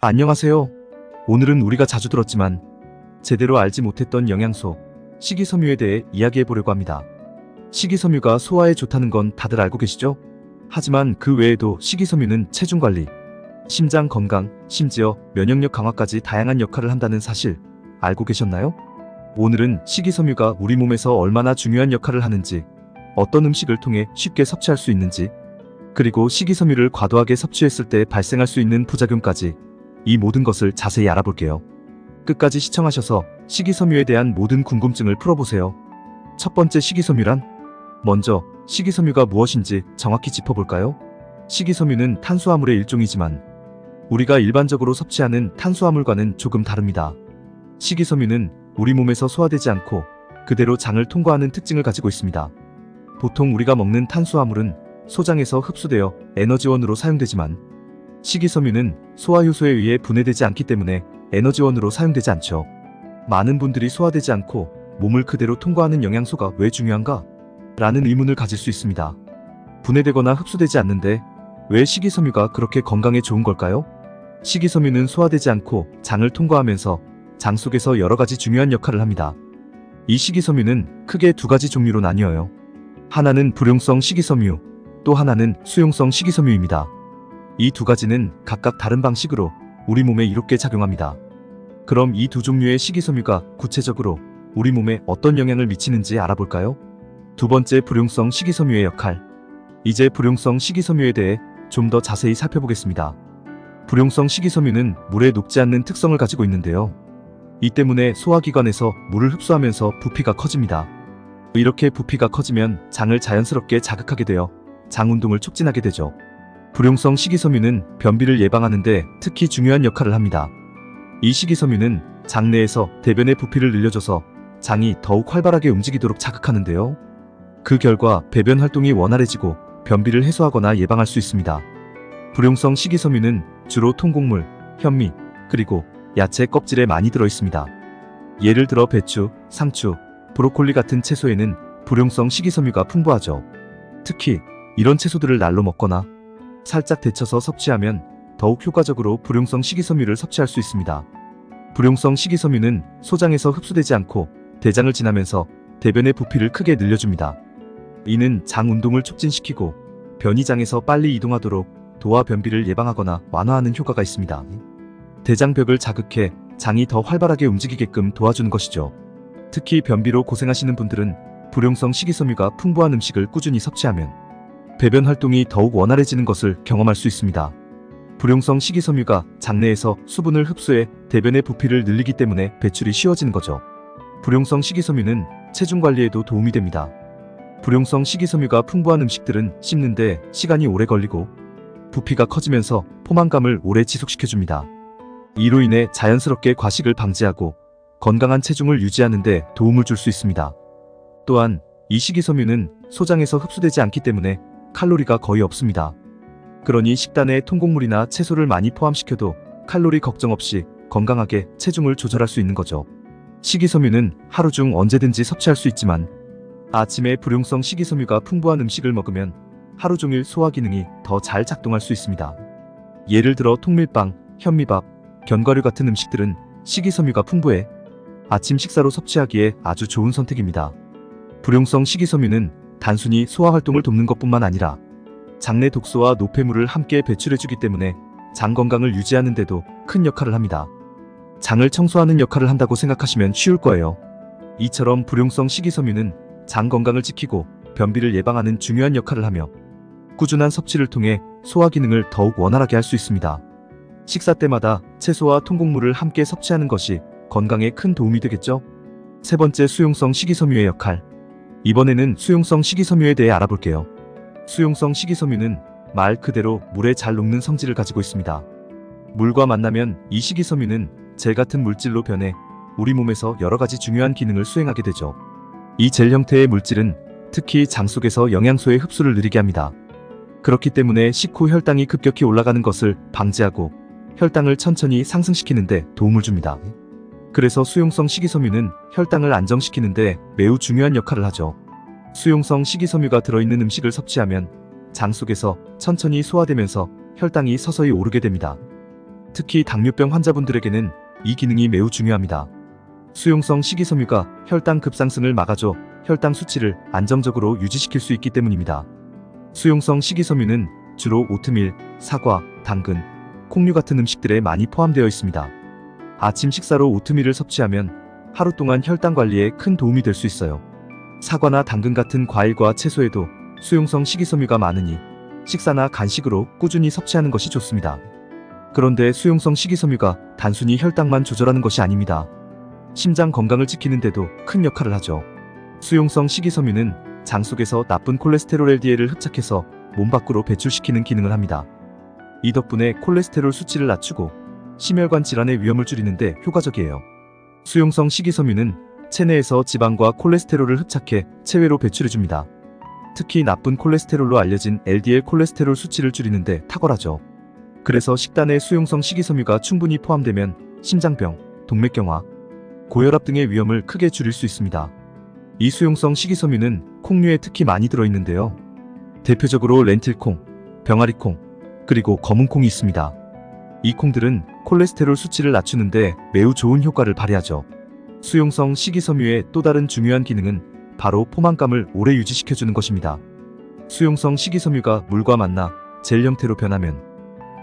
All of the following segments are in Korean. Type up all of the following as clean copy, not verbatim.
안녕하세요. 오늘은 우리가 자주 들었지만 제대로 알지 못했던 영양소, 식이섬유에 대해 이야기해 보려고 합니다. 식이섬유가 소화에 좋다는 건 다들 알고 계시죠? 하지만 그 외에도 식이섬유는 체중 관리, 심장 건강, 심지어 면역력 강화까지 다양한 역할을 한다는 사실 알고 계셨나요? 오늘은 식이섬유가 우리 몸에서 얼마나 중요한 역할을 하는지, 어떤 음식을 통해 쉽게 섭취할 수 있는지, 그리고 식이섬유를 과도하게 섭취했을 때 발생할 수 있는 부작용까지 이 모든 것을 자세히 알아볼게요. 끝까지 시청하셔서 식이섬유에 대한 모든 궁금증을 풀어보세요. 첫 번째, 식이섬유란? 먼저 식이섬유가 무엇인지 정확히 짚어볼까요? 식이섬유는 탄수화물의 일종이지만 우리가 일반적으로 섭취하는 탄수화물과는 조금 다릅니다. 식이섬유는 우리 몸에서 소화되지 않고 그대로 장을 통과하는 특징을 가지고 있습니다. 보통 우리가 먹는 탄수화물은 소장에서 흡수되어 에너지원으로 사용되지만 식이섬유는 소화효소에 의해 분해되지 않기 때문에 에너지원으로 사용되지 않죠. 많은 분들이 소화되지 않고 몸을 그대로 통과하는 영양소가 왜 중요한가? 라는 의문을 가질 수 있습니다. 분해되거나 흡수되지 않는데 왜 식이섬유가 그렇게 건강에 좋은 걸까요? 식이섬유는 소화되지 않고 장을 통과하면서 장 속에서 여러 가지 중요한 역할을 합니다. 이 식이섬유는 크게 두 가지 종류로 나뉘어요. 하나는 불용성 식이섬유, 또 하나는 수용성 식이섬유입니다. 이 두 가지는 각각 다른 방식으로 우리 몸에 이롭게 작용합니다. 그럼 이 두 종류의 식이섬유가 구체적으로 우리 몸에 어떤 영향을 미치는지 알아볼까요? 두 번째, 불용성 식이섬유의 역할. 이제 불용성 식이섬유에 대해 좀 더 자세히 살펴보겠습니다. 불용성 식이섬유는 물에 녹지 않는 특성을 가지고 있는데요. 이 때문에 소화기관에서 물을 흡수하면서 부피가 커집니다. 이렇게 부피가 커지면 장을 자연스럽게 자극하게 되어 장 운동을 촉진하게 되죠. 불용성 식이섬유는 변비를 예방하는 데 특히 중요한 역할을 합니다. 이 식이섬유는 장 내에서 대변의 부피를 늘려줘서 장이 더욱 활발하게 움직이도록 자극하는데요. 그 결과 배변 활동이 원활해지고 변비를 해소하거나 예방할 수 있습니다. 불용성 식이섬유는 주로 통곡물, 현미, 그리고 야채 껍질에 많이 들어있습니다. 예를 들어 배추, 상추, 브로콜리 같은 채소에는 불용성 식이섬유가 풍부하죠. 특히 이런 채소들을 날로 먹거나 살짝 데쳐서 섭취하면 더욱 효과적으로 불용성 식이섬유를 섭취할 수 있습니다. 불용성 식이섬유는 소장에서 흡수되지 않고 대장을 지나면서 대변의 부피를 크게 늘려줍니다. 이는 장 운동을 촉진시키고 변이 장에서 빨리 이동하도록 도와 변비를 예방하거나 완화하는 효과가 있습니다. 대장벽을 자극해 장이 더 활발하게 움직이게끔 도와주는 것이죠. 특히 변비로 고생하시는 분들은 불용성 식이섬유가 풍부한 음식을 꾸준히 섭취하면 배변 활동이 더욱 원활해지는 것을 경험할 수 있습니다. 불용성 식이섬유가 장내에서 수분을 흡수해 대변의 부피를 늘리기 때문에 배출이 쉬워지는 거죠. 불용성 식이섬유는 체중 관리에도 도움이 됩니다. 불용성 식이섬유가 풍부한 음식들은 씹는데 시간이 오래 걸리고 부피가 커지면서 포만감을 오래 지속시켜줍니다. 이로 인해 자연스럽게 과식을 방지하고 건강한 체중을 유지하는 데 도움을 줄 수 있습니다. 또한 이 식이섬유는 소장에서 흡수되지 않기 때문에 칼로리가 거의 없습니다. 그러니 식단에 통곡물이나 채소를 많이 포함시켜도 칼로리 걱정 없이 건강하게 체중을 조절할 수 있는 거죠. 식이섬유는 하루 중 언제든지 섭취할 수 있지만 아침에 불용성 식이섬유가 풍부한 음식을 먹으면 하루 종일 소화 기능이 더 잘 작동할 수 있습니다. 예를 들어 통밀빵, 현미밥, 견과류 같은 음식들은 식이섬유가 풍부해 아침 식사로 섭취하기에 아주 좋은 선택입니다. 불용성 식이섬유는 단순히 소화 활동을 돕는 것뿐만 아니라 장내 독소와 노폐물을 함께 배출해주기 때문에 장 건강을 유지하는 데도 큰 역할을 합니다. 장을 청소하는 역할을 한다고 생각하시면 쉬울 거예요. 이처럼 불용성 식이섬유는 장 건강을 지키고 변비를 예방하는 중요한 역할을 하며 꾸준한 섭취를 통해 소화 기능을 더욱 원활하게 할 수 있습니다. 식사 때마다 채소와 통곡물을 함께 섭취하는 것이 건강에 큰 도움이 되겠죠? 세 번째, 수용성 식이섬유의 역할. 이번에는 수용성 식이섬유에 대해 알아볼게요. 수용성 식이섬유는 말 그대로 물에 잘 녹는 성질을 가지고 있습니다. 물과 만나면 이 식이섬유는 젤 같은 물질로 변해 우리 몸에서 여러 가지 중요한 기능을 수행하게 되죠. 이 젤 형태의 물질은 특히 장 속에서 영양소의 흡수를 느리게 합니다. 그렇기 때문에 식후 혈당이 급격히 올라가는 것을 방지하고 혈당을 천천히 상승시키는 데 도움을 줍니다. 그래서 수용성 식이섬유는 혈당을 안정시키는 데 매우 중요한 역할을 하죠. 수용성 식이섬유가 들어있는 음식을 섭취하면 장 속에서 천천히 소화되면서 혈당이 서서히 오르게 됩니다. 특히 당뇨병 환자분들에게는 이 기능이 매우 중요합니다. 수용성 식이섬유가 혈당 급상승을 막아줘 혈당 수치를 안정적으로 유지시킬 수 있기 때문입니다. 수용성 식이섬유는 주로 오트밀, 사과, 당근, 콩류 같은 음식들에 많이 포함되어 있습니다. 아침 식사로 오트밀을 섭취하면 하루 동안 혈당 관리에 큰 도움이 될 수 있어요. 사과나 당근 같은 과일과 채소에도 수용성 식이섬유가 많으니 식사나 간식으로 꾸준히 섭취하는 것이 좋습니다. 그런데 수용성 식이섬유가 단순히 혈당만 조절하는 것이 아닙니다. 심장 건강을 지키는 데도 큰 역할을 하죠. 수용성 식이섬유는 장 속에서 나쁜 콜레스테롤 LDL을 흡착해서 몸 밖으로 배출시키는 기능을 합니다. 이 덕분에 콜레스테롤 수치를 낮추고 심혈관 질환의 위험을 줄이는 데 효과적이에요. 수용성 식이섬유는 체내에서 지방과 콜레스테롤을 흡착해 체외로 배출해줍니다. 특히 나쁜 콜레스테롤로 알려진 LDL 콜레스테롤 수치를 줄이는 데 탁월하죠. 그래서 식단에 수용성 식이섬유가 충분히 포함되면 심장병, 동맥경화, 고혈압 등의 위험을 크게 줄일 수 있습니다. 이 수용성 식이섬유는 콩류에 특히 많이 들어있는데요. 대표적으로 렌틸콩, 병아리콩, 그리고 검은콩이 있습니다. 이 콩들은 콜레스테롤 수치를 낮추는데 매우 좋은 효과를 발휘하죠. 수용성 식이섬유의 또 다른 중요한 기능은 바로 포만감을 오래 유지시켜주는 것입니다. 수용성 식이섬유가 물과 만나 젤 형태로 변하면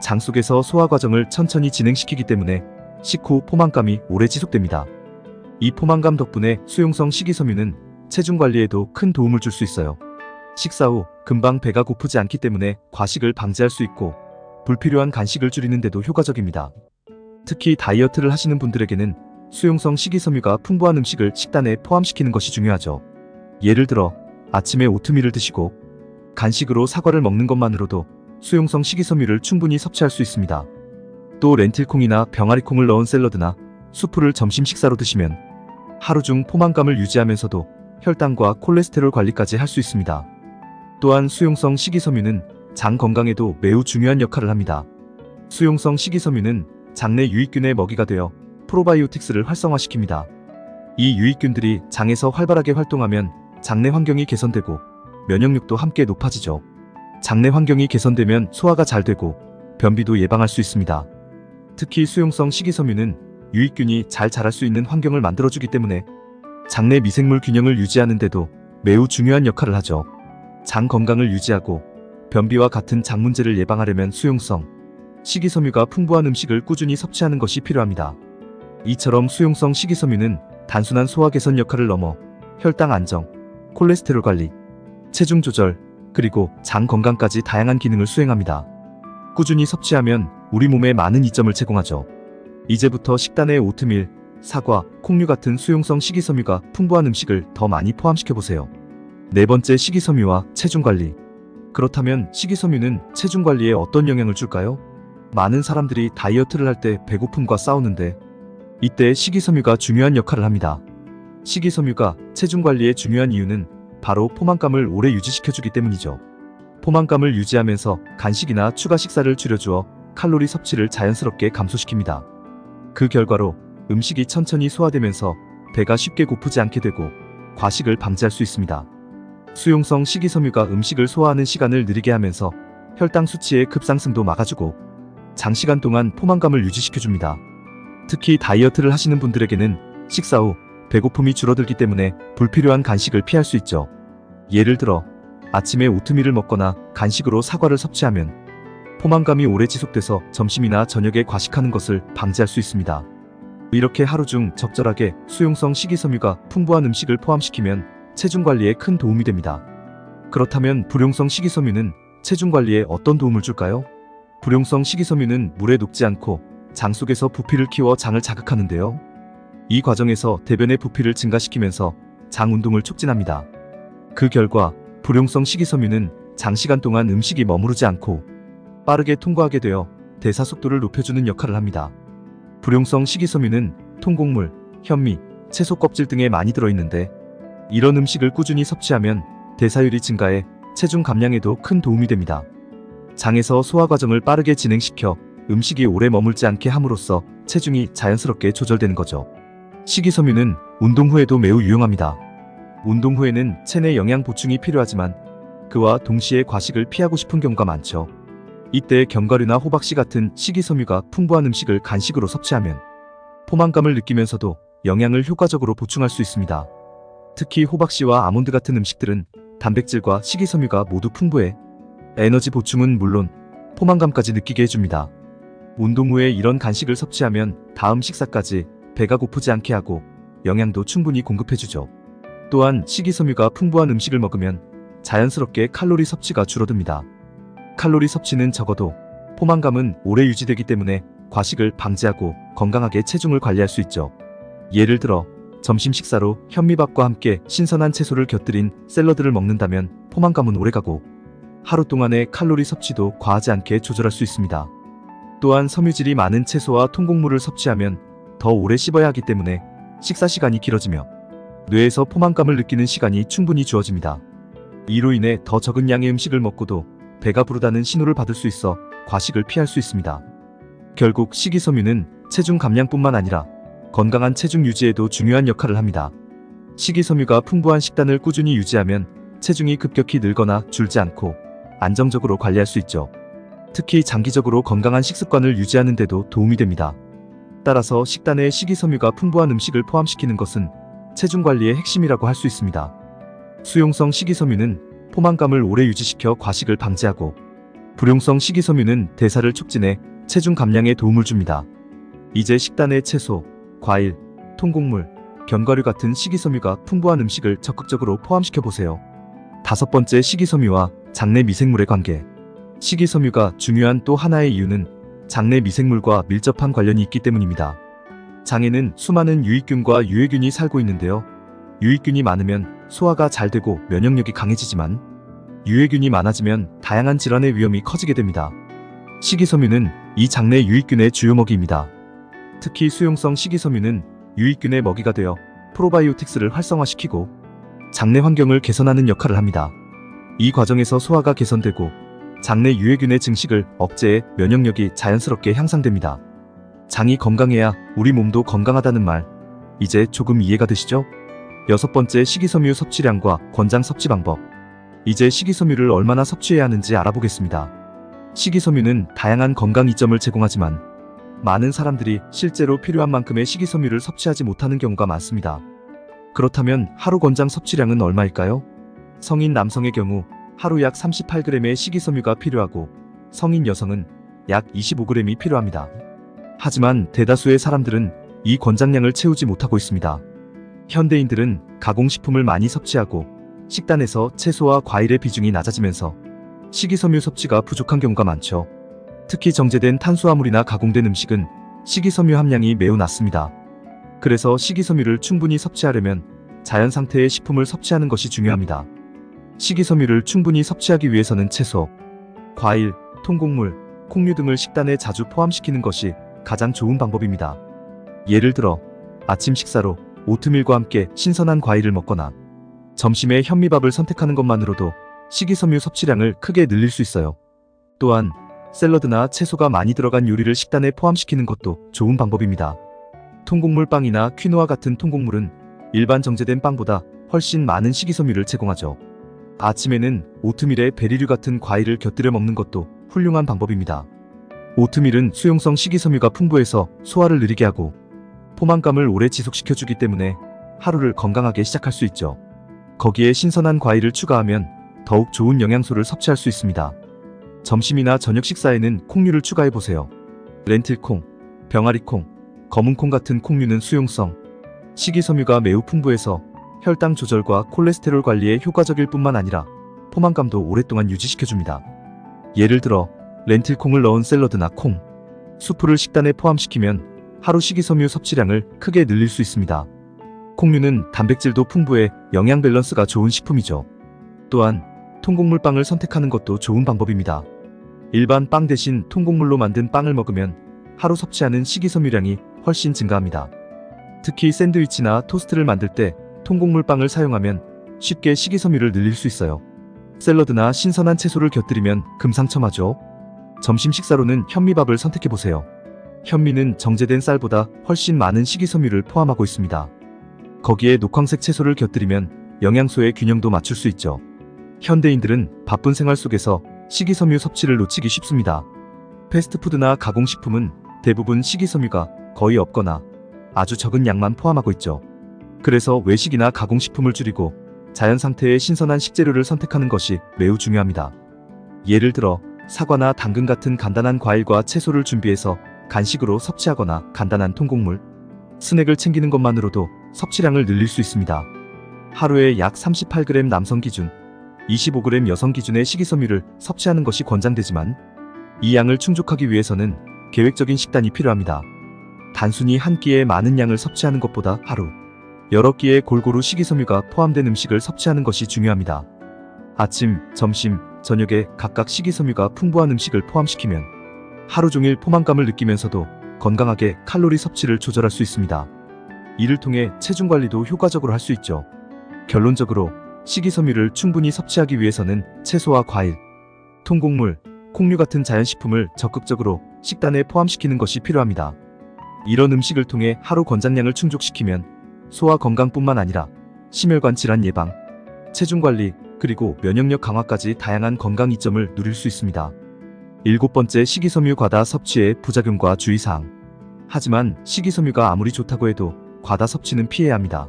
장 속에서 소화 과정을 천천히 진행시키기 때문에 식후 포만감이 오래 지속됩니다. 이 포만감 덕분에 수용성 식이섬유는 체중 관리에도 큰 도움을 줄 수 있어요. 식사 후 금방 배가 고프지 않기 때문에 과식을 방지할 수 있고 불필요한 간식을 줄이는 데도 효과적입니다. 특히 다이어트를 하시는 분들에게는 수용성 식이섬유가 풍부한 음식을 식단에 포함시키는 것이 중요하죠. 예를 들어 아침에 오트밀을 드시고 간식으로 사과를 먹는 것만으로도 수용성 식이섬유를 충분히 섭취할 수 있습니다. 또 렌틸콩이나 병아리콩을 넣은 샐러드나 수프를 점심 식사로 드시면 하루 중 포만감을 유지하면서도 혈당과 콜레스테롤 관리까지 할 수 있습니다. 또한 수용성 식이섬유는 장 건강에도 매우 중요한 역할을 합니다. 수용성 식이섬유는 장내 유익균의 먹이가 되어 프로바이오틱스를 활성화시킵니다. 이 유익균들이 장에서 활발하게 활동하면 장내 환경이 개선되고 면역력도 함께 높아지죠. 장내 환경이 개선되면 소화가 잘 되고 변비도 예방할 수 있습니다. 특히 수용성 식이섬유는 유익균이 잘 자랄 수 있는 환경을 만들어주기 때문에 장내 미생물 균형을 유지하는 데도 매우 중요한 역할을 하죠. 장 건강을 유지하고 변비와 같은 장 문제를 예방하려면 수용성 식이섬유가 풍부한 음식을 꾸준히 섭취하는 것이 필요합니다. 이처럼 수용성 식이섬유는 단순한 소화 개선 역할을 넘어 혈당 안정, 콜레스테롤 관리, 체중 조절, 그리고 장 건강까지 다양한 기능을 수행합니다. 꾸준히 섭취하면 우리 몸에 많은 이점을 제공하죠. 이제부터 식단에 오트밀, 사과, 콩류 같은 수용성 식이섬유가 풍부한 음식을 더 많이 포함시켜보세요. 네 번째, 식이섬유와 체중 관리. 그렇다면 식이섬유는 체중 관리에 어떤 영향을 줄까요? 많은 사람들이 다이어트를 할 때 배고픔과 싸우는데 이때 식이섬유가 중요한 역할을 합니다. 식이섬유가 체중 관리에 중요한 이유는 바로 포만감을 오래 유지시켜주기 때문이죠. 포만감을 유지하면서 간식이나 추가 식사를 줄여주어 칼로리 섭취를 자연스럽게 감소시킵니다. 그 결과로 음식이 천천히 소화되면서 배가 쉽게 고프지 않게 되고 과식을 방지할 수 있습니다. 수용성 식이섬유가 음식을 소화하는 시간을 느리게 하면서 혈당 수치의 급상승도 막아주고 장시간 동안 포만감을 유지시켜줍니다. 특히 다이어트를 하시는 분들에게는 식사 후 배고픔이 줄어들기 때문에 불필요한 간식을 피할 수 있죠. 예를 들어 아침에 오트밀을 먹거나 간식으로 사과를 섭취하면 포만감이 오래 지속돼서 점심이나 저녁에 과식하는 것을 방지할 수 있습니다. 이렇게 하루 중 적절하게 수용성 식이섬유가 풍부한 음식을 포함시키면 체중 관리에 큰 도움이 됩니다. 그렇다면 불용성 식이섬유는 체중 관리에 어떤 도움을 줄까요? 불용성 식이섬유는 물에 녹지 않고 장 속에서 부피를 키워 장을 자극하는데요. 이 과정에서 대변의 부피를 증가시키면서 장 운동을 촉진합니다. 그 결과 불용성 식이섬유는 장시간 동안 음식이 머무르지 않고 빠르게 통과하게 되어 대사 속도를 높여주는 역할을 합니다. 불용성 식이섬유는 통곡물, 현미, 채소 껍질 등에 많이 들어있는데 이런 음식을 꾸준히 섭취하면 대사율이 증가해 체중 감량에도 큰 도움이 됩니다. 장에서 소화 과정을 빠르게 진행시켜 음식이 오래 머물지 않게 함으로써 체중이 자연스럽게 조절되는 거죠. 식이섬유는 운동 후에도 매우 유용합니다. 운동 후에는 체내 영양 보충이 필요하지만 그와 동시에 과식을 피하고 싶은 경우가 많죠. 이때 견과류나 호박씨 같은 식이섬유가 풍부한 음식을 간식으로 섭취하면 포만감을 느끼면서도 영양을 효과적으로 보충할 수 있습니다. 특히 호박씨와 아몬드 같은 음식들은 단백질과 식이섬유가 모두 풍부해 에너지 보충은 물론 포만감까지 느끼게 해줍니다. 운동 후에 이런 간식을 섭취하면 다음 식사까지 배가 고프지 않게 하고 영양도 충분히 공급해주죠. 또한 식이섬유가 풍부한 음식을 먹으면 자연스럽게 칼로리 섭취가 줄어듭니다. 칼로리 섭취는 적어도 포만감은 오래 유지되기 때문에 과식을 방지하고 건강하게 체중을 관리할 수 있죠. 예를 들어 점심 식사로 현미밥과 함께 신선한 채소를 곁들인 샐러드를 먹는다면 포만감은 오래가고 하루 동안의 칼로리 섭취도 과하지 않게 조절할 수 있습니다. 또한 섬유질이 많은 채소와 통곡물을 섭취하면 더 오래 씹어야 하기 때문에 식사 시간이 길어지며 뇌에서 포만감을 느끼는 시간이 충분히 주어집니다. 이로 인해 더 적은 양의 음식을 먹고도 배가 부르다는 신호를 받을 수 있어 과식을 피할 수 있습니다. 결국 식이섬유는 체중 감량뿐만 아니라 건강한 체중 유지에도 중요한 역할을 합니다. 식이섬유가 풍부한 식단을 꾸준히 유지하면 체중이 급격히 늘거나 줄지 않고 안정적으로 관리할 수 있죠. 특히 장기적으로 건강한 식습관을 유지하는 데도 도움이 됩니다. 따라서 식단에 식이섬유가 풍부한 음식을 포함시키는 것은 체중 관리의 핵심이라고 할 수 있습니다. 수용성 식이섬유는 포만감을 오래 유지시켜 과식을 방지하고 불용성 식이섬유는 대사를 촉진해 체중 감량에 도움을 줍니다. 이제 식단에 채소, 과일, 통곡물, 견과류 같은 식이섬유가 풍부한 음식을 적극적으로 포함시켜보세요. 5번째, 식이섬유와 장내 미생물의 관계. 식이섬유가 중요한 또 하나의 이유는 장내 미생물과 밀접한 관련이 있기 때문입니다. 장에는 수많은 유익균과 유해균이 살고 있는데요. 유익균이 많으면 소화가 잘 되고 면역력이 강해지지만 유해균이 많아지면 다양한 질환의 위험이 커지게 됩니다. 식이섬유는 이 장내 유익균의 주요 먹이입니다. 특히 수용성 식이섬유는 유익균의 먹이가 되어 프로바이오틱스를 활성화시키고 장내 환경을 개선하는 역할을 합니다. 이 과정에서 소화가 개선되고 장내 유해균의 증식을 억제해 면역력이 자연스럽게 향상됩니다. 장이 건강해야 우리 몸도 건강하다는 말, 이제 조금 이해가 되시죠? 6번째, 식이섬유 섭취량과 권장 섭취 방법. 이제 식이섬유를 얼마나 섭취해야 하는지 알아보겠습니다. 식이섬유는 다양한 건강 이점을 제공하지만 많은 사람들이 실제로 필요한 만큼의 식이섬유를 섭취하지 못하는 경우가 많습니다. 그렇다면 하루 권장 섭취량은 얼마일까요? 성인 남성의 경우 하루 약 38g의 식이섬유가 필요하고 성인 여성은 약 25g이 필요합니다. 하지만 대다수의 사람들은 이 권장량을 채우지 못하고 있습니다. 현대인들은 가공식품을 많이 섭취하고 식단에서 채소와 과일의 비중이 낮아지면서 식이섬유 섭취가 부족한 경우가 많죠. 특히 정제된 탄수화물이나 가공된 음식은 식이섬유 함량이 매우 낮습니다. 그래서 식이섬유를 충분히 섭취하려면 자연 상태의 식품을 섭취하는 것이 중요합니다. 식이섬유를 충분히 섭취하기 위해서는 채소, 과일, 통곡물, 콩류 등을 식단에 자주 포함시키는 것이 가장 좋은 방법입니다. 예를 들어 아침 식사로 오트밀과 함께 신선한 과일을 먹거나 점심에 현미밥을 선택하는 것만으로도 식이섬유 섭취량을 크게 늘릴 수 있어요. 또한 샐러드나 채소가 많이 들어간 요리를 식단에 포함시키는 것도 좋은 방법입니다. 통곡물 빵이나 퀴노아 같은 통곡물은 일반 정제된 빵보다 훨씬 많은 식이섬유를 제공하죠. 아침에는 오트밀에 베리류 같은 과일을 곁들여 먹는 것도 훌륭한 방법입니다. 오트밀은 수용성 식이섬유가 풍부해서 소화를 느리게 하고 포만감을 오래 지속시켜주기 때문에 하루를 건강하게 시작할 수 있죠. 거기에 신선한 과일을 추가하면 더욱 좋은 영양소를 섭취할 수 있습니다. 점심이나 저녁 식사에는 콩류를 추가해보세요. 렌틸콩, 병아리콩, 검은콩 같은 콩류는 수용성 식이섬유가 매우 풍부해서 혈당 조절과 콜레스테롤 관리에 효과적일 뿐만 아니라 포만감도 오랫동안 유지시켜줍니다. 예를 들어 렌틸콩을 넣은 샐러드나 콩, 수프를 식단에 포함시키면 하루 식이섬유 섭취량을 크게 늘릴 수 있습니다. 콩류는 단백질도 풍부해 영양 밸런스가 좋은 식품이죠. 또한 통곡물 빵을 선택하는 것도 좋은 방법입니다. 일반 빵 대신 통곡물로 만든 빵을 먹으면 하루 섭취하는 식이섬유량이 훨씬 증가합니다. 특히 샌드위치나 토스트를 만들 때 통곡물 빵을 사용하면 쉽게 식이섬유를 늘릴 수 있어요. 샐러드나 신선한 채소를 곁들이면 금상첨화죠. 점심 식사로는 현미밥을 선택해보세요. 현미는 정제된 쌀보다 훨씬 많은 식이섬유를 포함하고 있습니다. 거기에 녹황색 채소를 곁들이면 영양소의 균형도 맞출 수 있죠. 현대인들은 바쁜 생활 속에서 식이섬유 섭취를 놓치기 쉽습니다. 패스트푸드나 가공식품은 대부분 식이섬유가 거의 없거나 아주 적은 양만 포함하고 있죠. 그래서 외식이나 가공식품을 줄이고 자연 상태의 신선한 식재료를 선택하는 것이 매우 중요합니다. 예를 들어 사과나 당근 같은 간단한 과일과 채소를 준비해서 간식으로 섭취하거나 간단한 통곡물, 스낵을 챙기는 것만으로도 섭취량을 늘릴 수 있습니다. 하루에 약 38g 남성 기준, 25g 여성 기준의 식이섬유를 섭취하는 것이 권장되지만 이 양을 충족하기 위해서는 계획적인 식단이 필요합니다. 단순히 한 끼에 많은 양을 섭취하는 것보다 하루 여러 끼에 골고루 식이섬유가 포함된 음식을 섭취하는 것이 중요합니다. 아침, 점심, 저녁에 각각 식이섬유가 풍부한 음식을 포함시키면 하루 종일 포만감을 느끼면서도 건강하게 칼로리 섭취를 조절할 수 있습니다. 이를 통해 체중 관리도 효과적으로 할 수 있죠. 결론적으로 식이섬유를 충분히 섭취하기 위해서는 채소와 과일, 통곡물, 콩류 같은 자연식품을 적극적으로 식단에 포함시키는 것이 필요합니다. 이런 음식을 통해 하루 권장량을 충족시키면 소화 건강뿐만 아니라 심혈관 질환 예방, 체중 관리, 그리고 면역력 강화까지 다양한 건강 이점을 누릴 수 있습니다. 7번째, 식이섬유 과다 섭취의 부작용과 주의사항. 하지만 식이섬유가 아무리 좋다고 해도 과다 섭취는 피해야 합니다.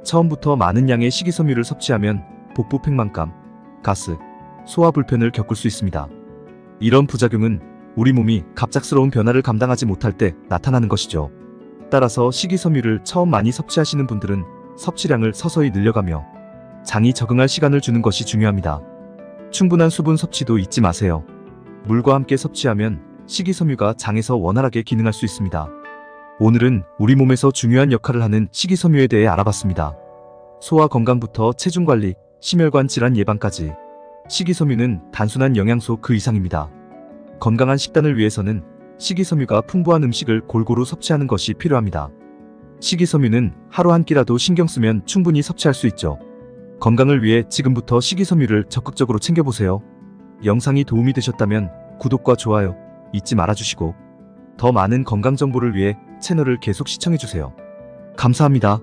처음부터 많은 양의 식이섬유를 섭취하면 복부 팽만감, 가스, 소화 불편을 겪을 수 있습니다. 이런 부작용은 우리 몸이 갑작스러운 변화를 감당하지 못할 때 나타나는 것이죠. 따라서 식이섬유를 처음 많이 섭취하시는 분들은 섭취량을 서서히 늘려가며 장이 적응할 시간을 주는 것이 중요합니다. 충분한 수분 섭취도 잊지 마세요. 물과 함께 섭취하면 식이섬유가 장에서 원활하게 기능할 수 있습니다. 오늘은 우리 몸에서 중요한 역할을 하는 식이섬유에 대해 알아봤습니다. 소화 건강부터 체중 관리, 심혈관 질환 예방까지 식이섬유는 단순한 영양소 그 이상입니다. 건강한 식단을 위해서는 식이섬유가 풍부한 음식을 골고루 섭취하는 것이 필요합니다. 식이섬유는 하루 한 끼라도 신경 쓰면 충분히 섭취할 수 있죠. 건강을 위해 지금부터 식이섬유를 적극적으로 챙겨보세요. 영상이 도움이 되셨다면 구독과 좋아요 잊지 말아주시고 더 많은 건강 정보를 위해 채널을 계속 시청해주세요. 감사합니다.